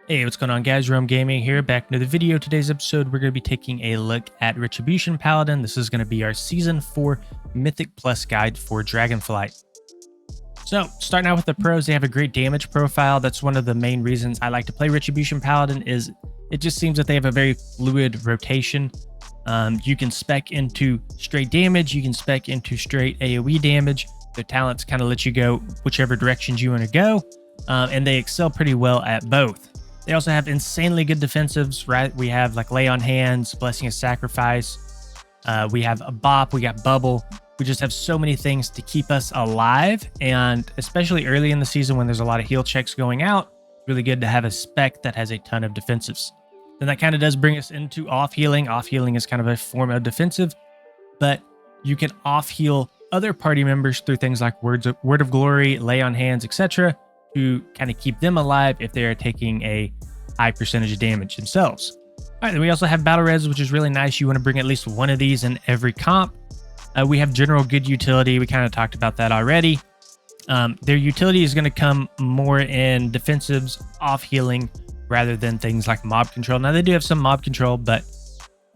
Hey, what's going on guys? Rome Gaming here, back into the video. Today's episode, we're going to be taking a look at Retribution Paladin. This is going to be our Season 4 Mythic Plus guide for Dragonflight. So, starting out with the pros, they have a great damage profile. That's one of the main reasons I like to play Retribution Paladin, is it just seems that they have a very fluid rotation. You can spec into straight damage, you can spec into straight AoE damage. Their talents kind of let you go whichever directions you want to go, and they excel pretty well at both. They also have insanely good defensives, right? We have like Lay on Hands, Blessing of Sacrifice. We have a Bop, we got Bubble. We just have so many things to keep us alive. And especially early in the season when there's a lot of heal checks going out, really good to have a spec that has a ton of defensives. Then that kind of does bring us into off healing. Off healing is kind of a form of defensive, but you can off heal other party members through things like Word of Glory, Lay on Hands, etc., to kind of keep them alive if they are taking a high percentage of damage themselves. All right, then we also have Battle Res, which is really nice. You want to bring at least one of these in every comp. We have General Good Utility. We kind of talked about that already. Their utility is going to come more in defensives, off healing, rather than things like mob control. Now, they do have some mob control, but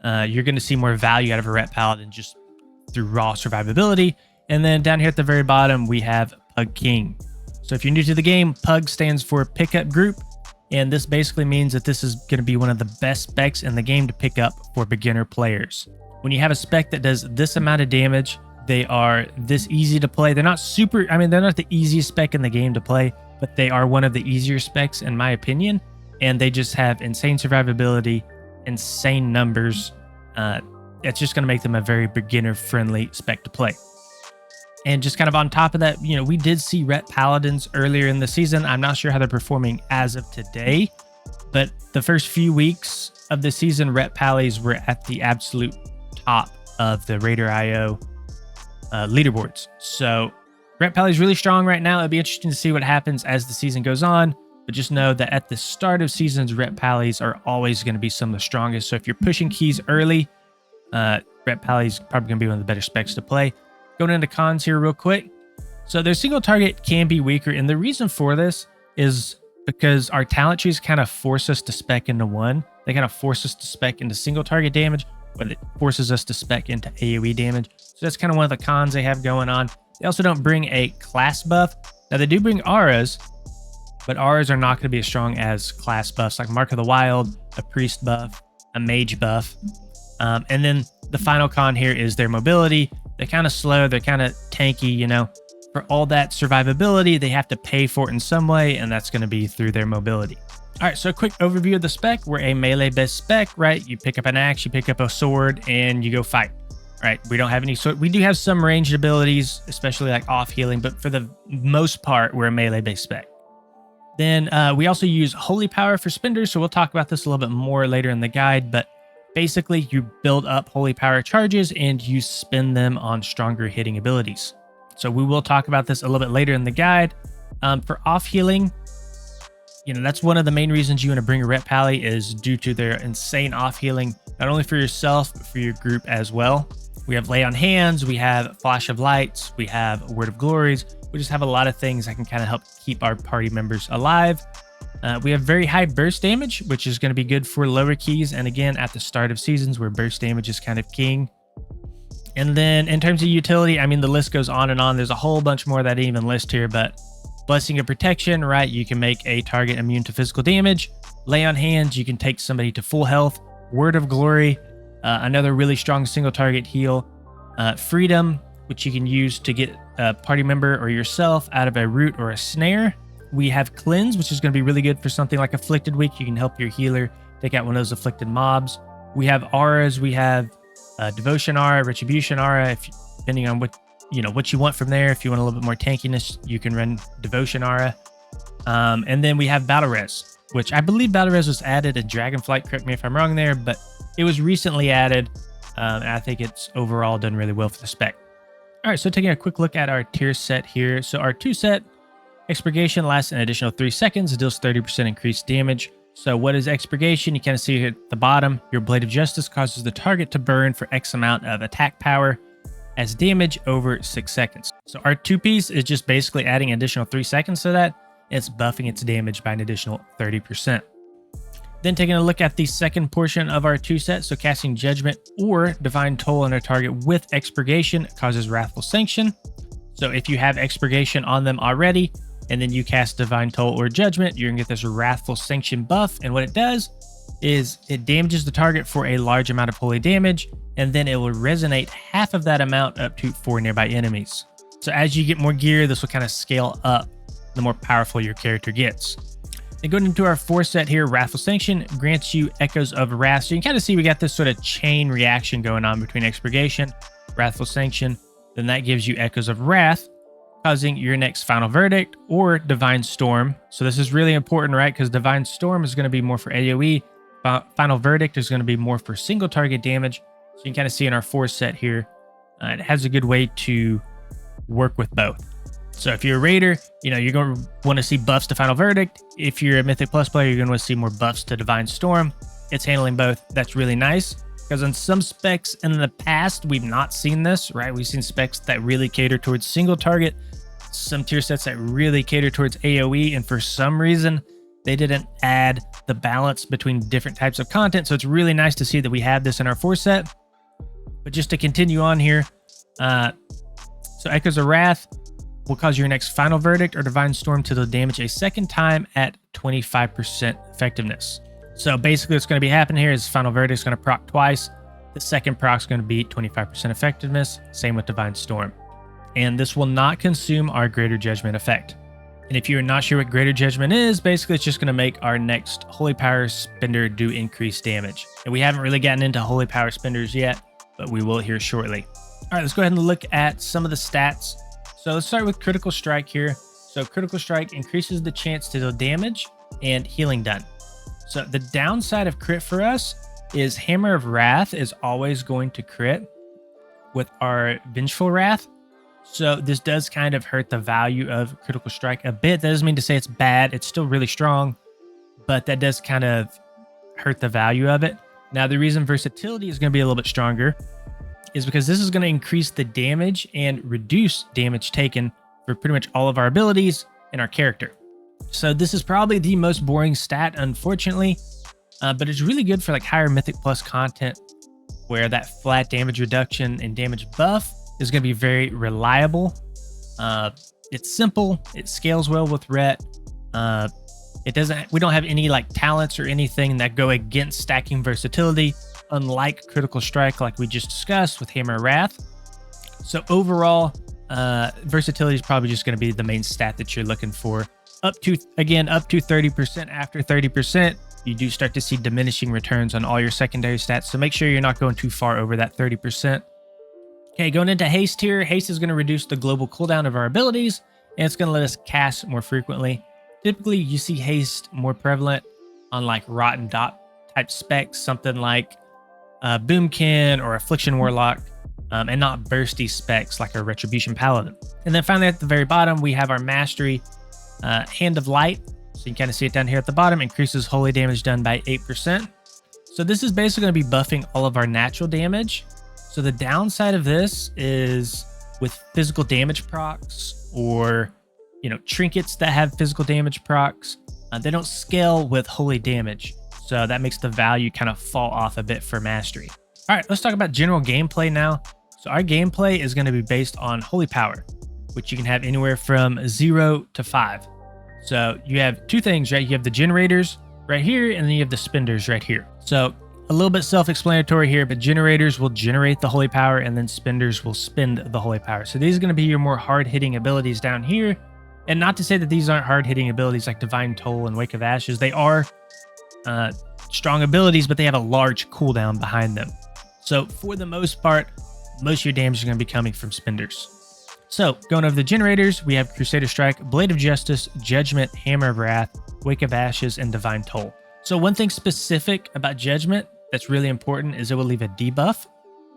you're going to see more value out of a Ret Paladin just through raw survivability. And then down here at the very bottom, we have Pug King. So if you're new to the game, PUG stands for Pickup Group, and this basically means that this is going to be one of the best specs in the game to pick up for beginner players. When you have a spec that does this amount of damage, they are this easy to play. They're not they're not the easiest spec in the game to play, but they are one of the easier specs in my opinion, and they just have insane survivability, insane numbers. It's just going to make them a very beginner-friendly spec to play. And just kind of on top of that, you know, we did see Ret Paladins earlier in the season. I'm not sure how they're performing as of today, but the first few weeks of the season, Ret Pallies were at the absolute top of the Raider.io leaderboards. So Ret Pallies really strong right now. It'll be interesting to see what happens as the season goes on, but just know that at the start of seasons, Ret Pallies are always going to be some of the strongest. So if you're pushing keys early, Ret Pallies probably going to be one of the better specs to play. Going into cons here real quick. So their single target can be weaker, and the reason for this is because our talent trees kind of force us to spec into one. They kind of force us to spec into single target damage, but it forces us to spec into AoE damage. So that's kind of one of the cons they have going on. They also don't bring a class buff. Now they do bring auras, but auras are not going to be as strong as class buffs like Mark of the Wild, a priest buff, a mage buff. And then the final con here is their mobility. They're kind of slow, they're kind of tanky, you know. For all that survivability, they have to pay for it in some way, and that's going to be through their mobility. All right, so a quick overview of the spec. We're a melee-based spec, right? You pick up an axe, you pick up a sword, and you go fight. All right, we don't have any sword. We do have some ranged abilities, especially like off healing, but for the most part, we're a melee-based spec. Then we also use Holy Power for spenders, so we'll talk about this a little bit more later in the guide, but basically, you build up Holy Power charges and you spend them on stronger hitting abilities. So we will talk about this a little bit later in the guide. For off healing, you know, that's one of the main reasons you want to bring a Ret Pally is due to their insane off healing, not only for yourself, but for your group as well. We have Lay on Hands, we have Flash of Lights, we have Word of Glories. We just have a lot of things that can kind of help keep our party members alive. We have very high burst damage, which is going to be good for lower keys. And again, at the start of seasons where burst damage is kind of king. And then in terms of utility, I mean, the list goes on and on. There's a whole bunch more that I didn't even list here, but Blessing of Protection, right? You can make a target immune to physical damage. Lay on Hands, you can take somebody to full health. Word of Glory, another really strong single target heal. Freedom, which you can use to get a party member or yourself out of a root or a snare. We have Cleanse, which is going to be really good for something like Afflicted Week. You can help your healer take out one of those afflicted mobs. We have auras. We have Devotion Aura, Retribution Aura. Depending on what you want from there. If you want a little bit more tankiness, you can run Devotion Aura. And then we have Battle Res, which I believe Battle Res was added in Dragonflight. Correct me if I'm wrong there, but it was recently added. And I think it's overall done really well for the spec. All right, so taking a quick look at our tier set here. So our 2 set, Expurgation lasts an additional 3 seconds. It deals 30% increased damage. So what is Expurgation? You kind of see here at the bottom. Your Blade of Justice causes the target to burn for X amount of attack power as damage over 6 seconds. So our 2-piece is just basically adding an additional 3 seconds to that. It's buffing its damage by an additional 30%. Then taking a look at the second portion of our 2-set, so casting Judgment or Divine Toll on a target with Expurgation causes Wrathful Sanction. So if you have Expurgation on them already, and then you cast Divine Toll or Judgment, you're gonna get this Wrathful Sanction buff, and what it does is it damages the target for a large amount of holy damage, and then it will resonate half of that amount up to 4 nearby enemies. So as you get more gear, this will kind of scale up the more powerful your character gets. And going into our 4-set here, Wrathful Sanction grants you Echoes of Wrath. So you can kind of see we got this sort of chain reaction going on between Expurgation, Wrathful Sanction, then that gives you Echoes of Wrath, causing your next Final Verdict or Divine Storm. So this is really important, right? Because Divine Storm is going to be more for AoE. Final Verdict is going to be more for single target damage. So you can kind of see in our 4-set here, it has a good way to work with both. So if you're a raider, you're going to want to see buffs to Final Verdict. If you're a Mythic Plus player, you're going to want to see more buffs to Divine Storm. It's handling both. That's really nice, because on some specs in the past, we've not seen this, right? We've seen specs that really cater towards single target, some tier sets that really cater towards AoE, and for some reason, they didn't add the balance between different types of content. So it's really nice to see that we have this in our 4-set. But just to continue on here, so Echoes of Wrath will cause your next Final Verdict or Divine Storm to deal damage a second time at 25% effectiveness. So basically what's going to be happening here is Final Verdict is going to proc twice. The second proc is going to be 25% effectiveness. Same with Divine Storm. And this will not consume our Greater Judgment effect. And if you're not sure what Greater Judgment is, basically it's just going to make our next Holy Power Spender do increased damage. And we haven't really gotten into Holy Power Spenders yet, but we will here shortly. All right, let's go ahead and look at some of the stats. So let's start with Critical Strike here. So Critical Strike increases the chance to deal damage and healing done. So the downside of crit for us is Hammer of Wrath is always going to crit with our Vengeful Wrath. So this does kind of hurt the value of Critical Strike a bit. That doesn't mean to say it's bad. It's still really strong, but that does kind of hurt the value of it. Now, the reason versatility is going to be a little bit stronger is because this is going to increase the damage and reduce damage taken for pretty much all of our abilities and our character. So this is probably the most boring stat, unfortunately, but it's really good for like higher Mythic Plus content where that flat damage reduction and damage buff is going to be very reliable. It's simple. It scales well with Ret. We don't have any like talents or anything that go against stacking versatility, unlike Critical Strike like we just discussed with Hammer of Wrath. So overall, versatility is probably just going to be the main stat that you're looking for. Up to 30%. After 30%, you do start to see diminishing returns on all your secondary stats. So make sure you're not going too far over that 30%. Okay, going into Haste here. Haste is going to reduce the global cooldown of our abilities, and it's going to let us cast more frequently. Typically, you see Haste more prevalent on like Rotten Dot type specs, something like Boomkin or Affliction Warlock, and not bursty specs like our Retribution Paladin. And then finally at the very bottom, we have our Mastery Hand of Light. So you can kind of see it down here at the bottom, increases holy damage done by 8%. So this is basically going to be buffing all of our natural damage. So the downside of this is with physical damage procs or, trinkets that have physical damage procs, they don't scale with holy damage. So that makes the value kind of fall off a bit for Mastery. All right, let's talk about general gameplay now. So our gameplay is going to be based on Holy Power, which you can have anywhere from 0 to 5. So you have two things, right? You have the generators right here, and then you have the spenders right here. So a little bit self-explanatory here, but generators will generate the Holy Power, and then spenders will spend the Holy Power. So these are going to be your more hard-hitting abilities down here. And not to say that these aren't hard-hitting abilities like Divine Toll and Wake of Ashes. They are strong abilities, but they have a large cooldown behind them. So for the most part, most of your damage is going to be coming from spenders. So going over the generators, we have Crusader Strike, Blade of Justice, Judgment, Hammer of Wrath, Wake of Ashes, and Divine Toll. So one thing specific about Judgment that's really important is it will leave a debuff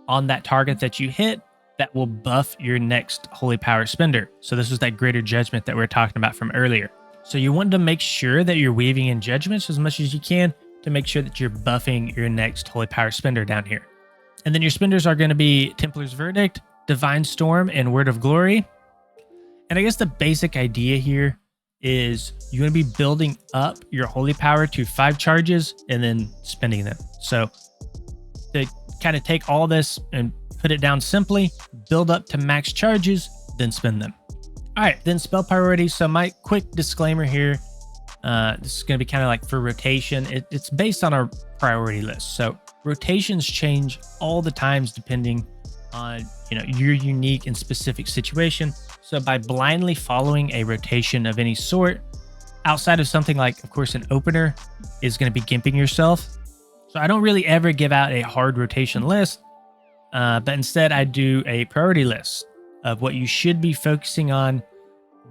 on that target that you hit that will buff your next Holy Power Spender. So this is that Greater Judgment that we were talking about from earlier. So you want to make sure that you're weaving in Judgments as much as you can to make sure that you're buffing your next Holy Power Spender down here. And then your spenders are going to be Templar's Verdict, Divine Storm, and Word of Glory. And I guess the basic idea here is you want to be building up your holy power to 5 charges and then spending them. So to kind of take all this and put it down simply, build up to max charges, then spend them. All right, then spell priority. So my quick disclaimer here, this is going to be kind of like for rotation. It's based on our priority list. So rotations change all the times depending on your unique and specific situation. So by blindly following a rotation of any sort, outside of something like, of course, an opener, is going to be gimping yourself. So I don't really ever give out a hard rotation list, but instead I do a priority list of what you should be focusing on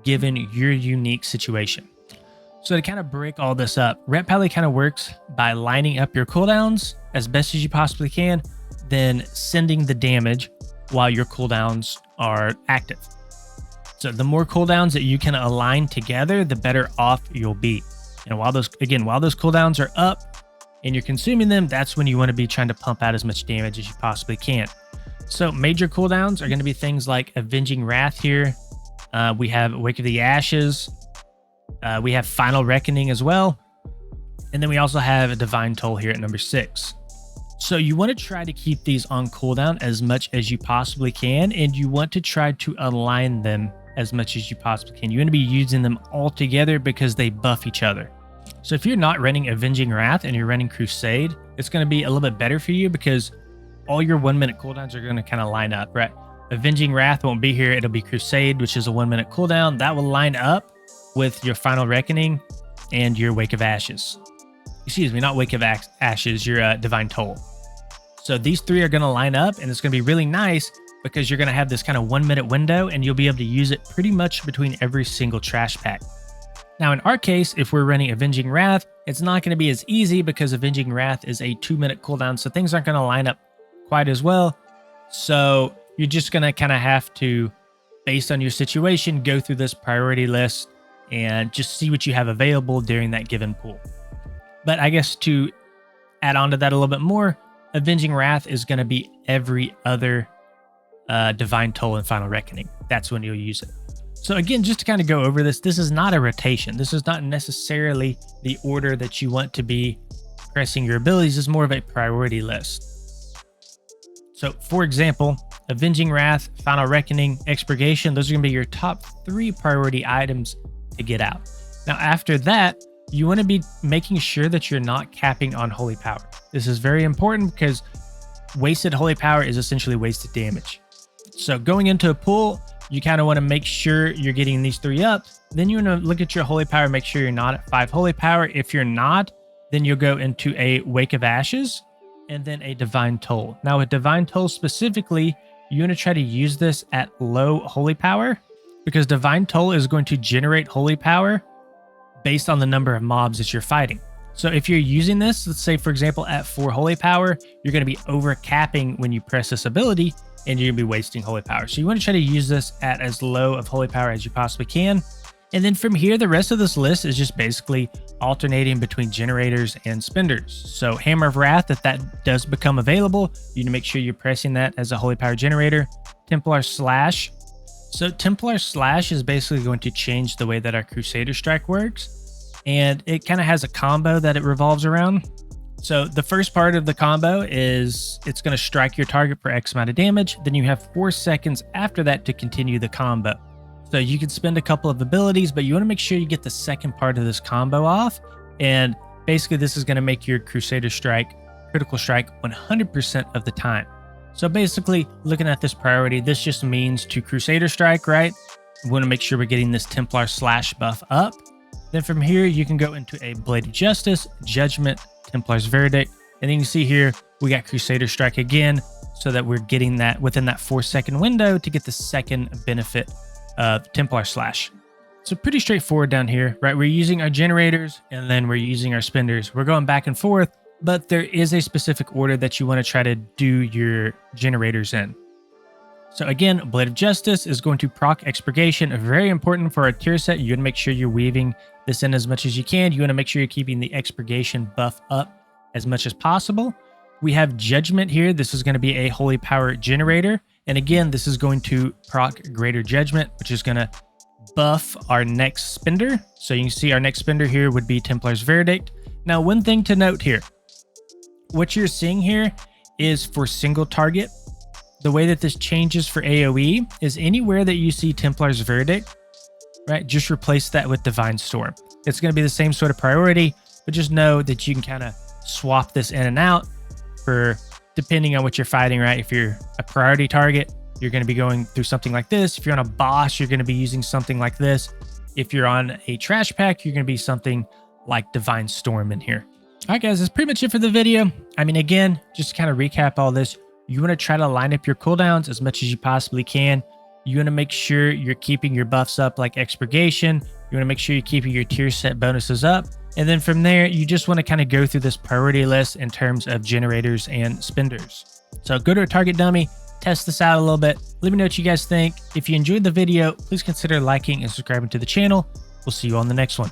given your unique situation. So to kind of break all this up, Ret Paladin kind of works by lining up your cooldowns as best as you possibly can, then sending the damage while your cooldowns are active. So the more cooldowns that you can align together, the better off you'll be. And while those cooldowns are up and you're consuming them, that's when you want to be trying to pump out as much damage as you possibly can. So major cooldowns are going to be things like Avenging Wrath here. We have Wake of the Ashes. We have Final Reckoning as well. And then we also have a Divine Toll here at number 6. So you want to try to keep these on cooldown as much as you possibly can, and you want to try to align them as much as you possibly can. You want to be using them all together because they buff each other. So if you're not running Avenging Wrath and you're running Crusade, it's going to be a little bit better for you because all your 1-minute cooldowns are going to kind of line up, right? Avenging Wrath won't be here. It'll be Crusade, which is a 1-minute cooldown. That will line up with your Final Reckoning and your Wake of Ashes. Excuse me, not Wake of Ashes, your Divine Toll. So these 3 are going to line up, and it's going to be really nice because you're going to have this kind of 1-minute window, and you'll be able to use it pretty much between every single trash pack. Now, in our case, if we're running Avenging Wrath, it's not going to be as easy because Avenging Wrath is a 2-minute cooldown, so things aren't going to line up quite as well. So you're just going to kind of have to, based on your situation, go through this priority list and just see what you have available during that given pool. But I guess to add on to that a little bit more, Avenging Wrath is going to be every other Divine Toll and Final Reckoning. That's when you'll use it. So again, just to kind of go over this, this is not a rotation. This is not necessarily the order that you want to be pressing your abilities. It's more of a priority list. So for example, Avenging Wrath, Final Reckoning, Expurgation, those are going to be your top 3 priority items to get out. Now after that, you want to be making sure that you're not capping on Holy Power. This is very important because wasted Holy Power is essentially wasted damage. So going into a pool, you kind of want to make sure you're getting these 3 up. Then you want to look at your Holy Power, make sure you're not at 5 Holy Power. If you're not, then you'll go into a Wake of Ashes and then a Divine Toll. Now with Divine Toll specifically, you want to try to use this at low Holy Power because Divine Toll is going to generate Holy Power based on the number of mobs that you're fighting. So if you're using this, let's say for example at 4 Holy Power, you're going to be over capping when you press this ability and you're going to be wasting Holy Power. So you want to try to use this at as low of Holy Power as you possibly can. And then from here, the rest of this list is just basically alternating between generators and spenders. So Hammer of Wrath, if that does become available, you need to make sure you're pressing that as a Holy Power generator. Templar Slash. So Templar Slash is basically going to change the way that our Crusader Strike works, and it kind of has a combo that it revolves around. So the first part of the combo is it's going to strike your target for X amount of damage. Then you have 4 seconds after that to continue the combo. So you can spend a couple of abilities, but you want to make sure you get the second part of this combo off. And basically this is going to make your Crusader Strike critical strike 100% of the time. So basically, looking at this priority, this just means to Crusader Strike, right? We want to make sure we're getting this Templar Slash buff up. Then from here, you can go into a Blade of Justice, Judgment, Templar's Verdict. And then you can see here, we got Crusader Strike again, so that we're getting that within that 4-second window to get the second benefit of Templar Slash. So pretty straightforward down here, right? We're using our generators and then we're using our spenders. We're going back and forth, but there is a specific order that you want to try to do your generators in. So again, Blade of Justice is going to proc Expurgation, very important for our tier set. You want to make sure you're weaving this in as much as you can. You want to make sure you're keeping the Expurgation buff up as much as possible. We have Judgment here. This is going to be a Holy Power generator. And again, this is going to proc Greater Judgment, which is going to buff our next spender. So you can see our next spender here would be Templar's Verdict. Now, one thing to note here, what you're seeing here is for single target. The way that this changes for AoE is anywhere that you see Templar's Verdict, right? Just replace that with Divine Storm. It's going to be the same sort of priority, but just know that you can kind of swap this in and out for depending on what you're fighting, right? If you're a priority target, you're going to be going through something like this. If you're on a boss, you're going to be using something like this. If you're on a trash pack, you're going to be something like Divine Storm in here. All right, guys, that's pretty much it for the video. I mean, again, just to kind of recap all this, you want to try to line up your cooldowns as much as you possibly can. You want to make sure you're keeping your buffs up like Expurgation. You want to make sure you're keeping your tier set bonuses up. And then from there, you just want to kind of go through this priority list in terms of generators and spenders. So go to a target dummy, test this out a little bit. Let me know what you guys think. If you enjoyed the video, please consider liking and subscribing to the channel. We'll see you on the next one.